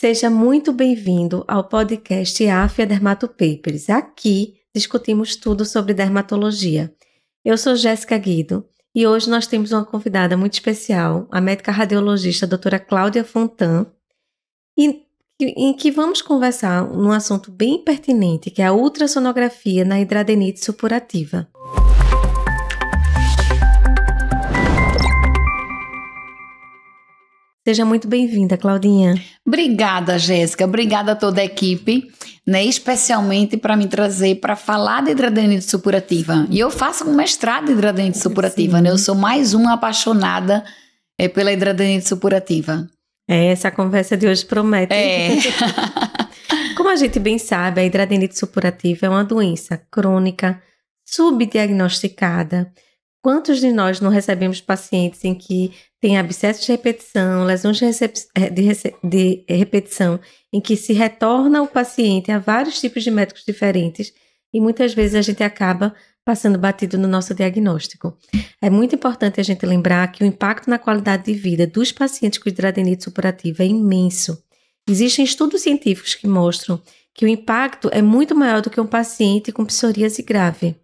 Seja muito bem-vindo ao podcast Afia Dermatopapers. Aqui discutimos tudo sobre dermatologia. Eu sou Jéssica Guido e hoje nós temos uma convidada muito especial, a médica radiologista doutora Cláudia Fontan, em que vamos conversar num assunto bem pertinente, que é a ultrassonografia na hidradenite supurativa. Seja muito bem-vinda, Claudinha. Obrigada, Jéssica. Obrigada a toda a equipe, né? Especialmente para me trazer para falar de hidradenite supurativa. E eu faço um mestrado em hidradenite supurativa, né? Eu sou mais uma apaixonada pela hidradenite supurativa. Essa conversa de hoje promete. Como a gente bem sabe, a hidradenite supurativa é uma doença crônica, subdiagnosticada. Quantos de nós não recebemos pacientes em que tem abscessos de repetição, lesões de repetição, em que se retorna o paciente a vários tipos de médicos diferentes e muitas vezes a gente acaba passando batido no nosso diagnóstico. É muito importante a gente lembrar que o impacto na qualidade de vida dos pacientes com hidradenite supurativa é imenso. Existem estudos científicos que mostram que o impacto é muito maior do que um paciente com psoríase grave.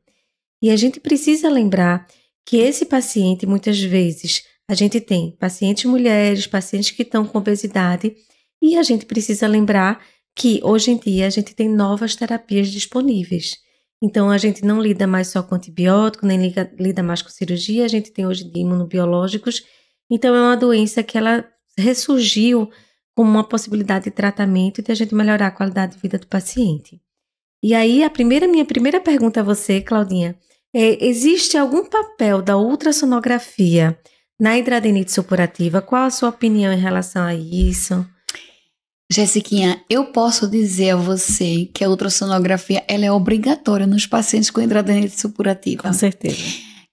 E a gente precisa lembrar que esse paciente, muitas vezes, a gente tem pacientes mulheres, pacientes que estão com obesidade, e a gente precisa lembrar que, hoje em dia, a gente tem novas terapias disponíveis. Então, a gente não lida mais só com antibiótico, nem lida mais com cirurgia, a gente tem hoje em dia imunobiológicos. Então, é uma doença que ela ressurgiu como uma possibilidade de tratamento e de a gente melhorar a qualidade de vida do paciente. E aí, minha primeira pergunta a você, Claudinha, existe algum papel da ultrassonografia na hidradenite supurativa? Qual a sua opinião em relação a isso? Jéssiquinha, eu posso dizer a você que a ultrassonografia ela é obrigatória nos pacientes com hidradenite supurativa. Com certeza.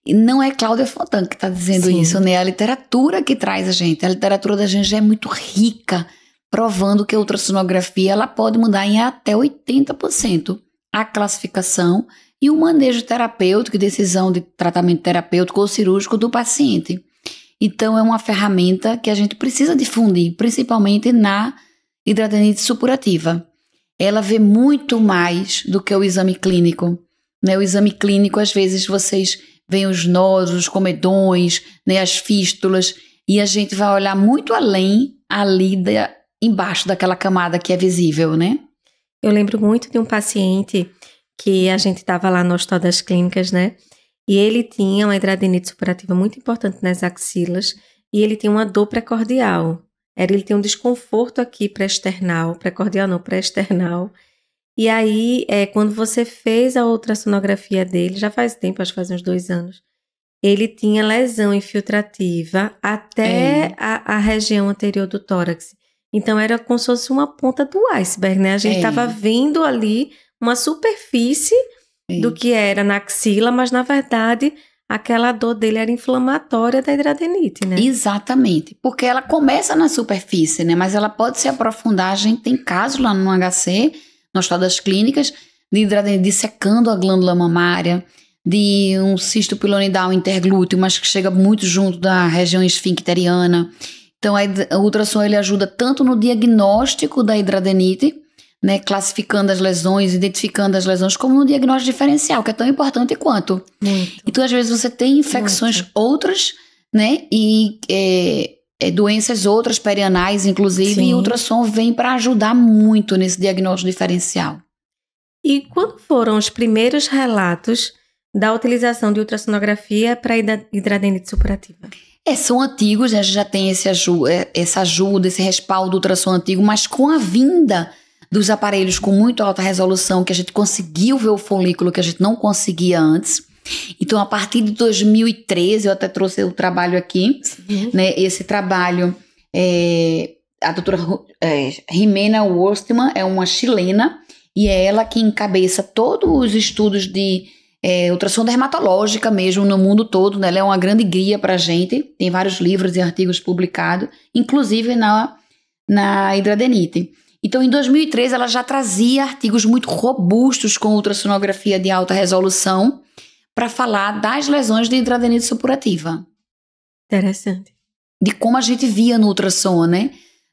E não é Cláudia Fontan que está dizendo isso, né? A literatura que traz a literatura da gente já é muito rica, provando que a ultrassonografia ela pode mudar em até 80% a classificação e o manejo terapêutico e decisão de tratamento terapêutico ou cirúrgico do paciente. Então, é uma ferramenta que a gente precisa difundir, principalmente na hidradenite supurativa. Ela vê muito mais do que o exame clínico, né? O exame clínico, às vezes, vocês veem os nódulos, os comedões, né? As fístulas, e a gente vai olhar muito além ali embaixo daquela camada que é visível, né? Eu lembro muito de um paciente que a gente estava lá no Hospital das Clínicas, né? E ele tinha uma hidradenite supurativa muito importante nas axilas e ele tinha uma dor precordial. Ele tinha um desconforto aqui pré-external, precordial não, pré-external. E aí, quando você fez a ultrassonografia dele, já faz tempo, acho que faz uns 2 anos, ele tinha lesão infiltrativa até a região anterior do tórax. Então, era como se fosse uma ponta do iceberg, né? A gente estava vendo ali uma superfície do que era na axila, mas na verdade aquela dor dele era inflamatória da hidradenite, né? Exatamente, porque ela começa na superfície, né? Mas ela pode se aprofundar. A gente tem casos lá no HC, no Hospital das Clínicas, de hidradenite dissecando a glândula mamária, de um cisto pilonidal interglúteo, mas que chega muito junto da região esfincteriana. Então a ultrassom ele ajuda tanto no diagnóstico da hidradenite, né, classificando as lesões, identificando as lesões, como no diagnóstico diferencial, que é tão importante quanto. Muito. Então, às vezes, você tem infecções outras, né, e doenças outras, perianais, inclusive, Sim. E o ultrassom vem para ajudar muito nesse diagnóstico diferencial. E quando foram os primeiros relatos da utilização de ultrassonografia para hidradenite supurativa? São antigos, a gente já tem essa ajuda, esse respaldo do ultrassom antigo, mas com a vinda dos aparelhos com muito alta resolução, que a gente conseguiu ver o folículo que a gente não conseguia antes. Então, a partir de 2013, eu até trouxe o trabalho aqui, né? Esse trabalho, a doutora Jimena Worstman é uma chilena, e é ela que encabeça todos os estudos de ultrassom dermatológica mesmo no mundo todo, né? Ela é uma grande guia para a gente, tem vários livros e artigos publicados, inclusive na hidradenite. Então, em 2013, ela já trazia artigos muito robustos com ultrassonografia de alta resolução para falar das lesões de hidradenite supurativa. Interessante. De como a gente via no ultrassom, né?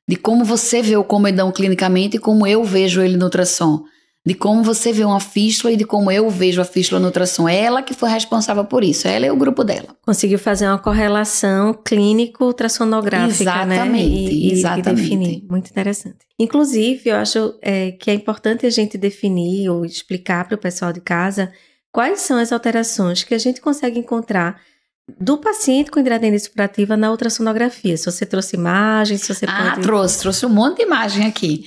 de como você vê o comedão clinicamente e como eu vejo ele no ultrassom. De como você vê uma fístula e de como eu vejo a fístula no ultrassom. Ela que foi responsável por isso, ela e o grupo dela. Conseguiu fazer uma correlação clínico-ultrassonográfica, exatamente, né? Exatamente. E definir. Muito interessante. Inclusive, eu acho que é importante a gente definir ou explicar para o pessoal de casa quais são as alterações que a gente consegue encontrar do paciente com hidradenitis supurativa na ultrassonografia. Se você trouxe imagens, se você pode... Trouxe um monte de imagem aqui.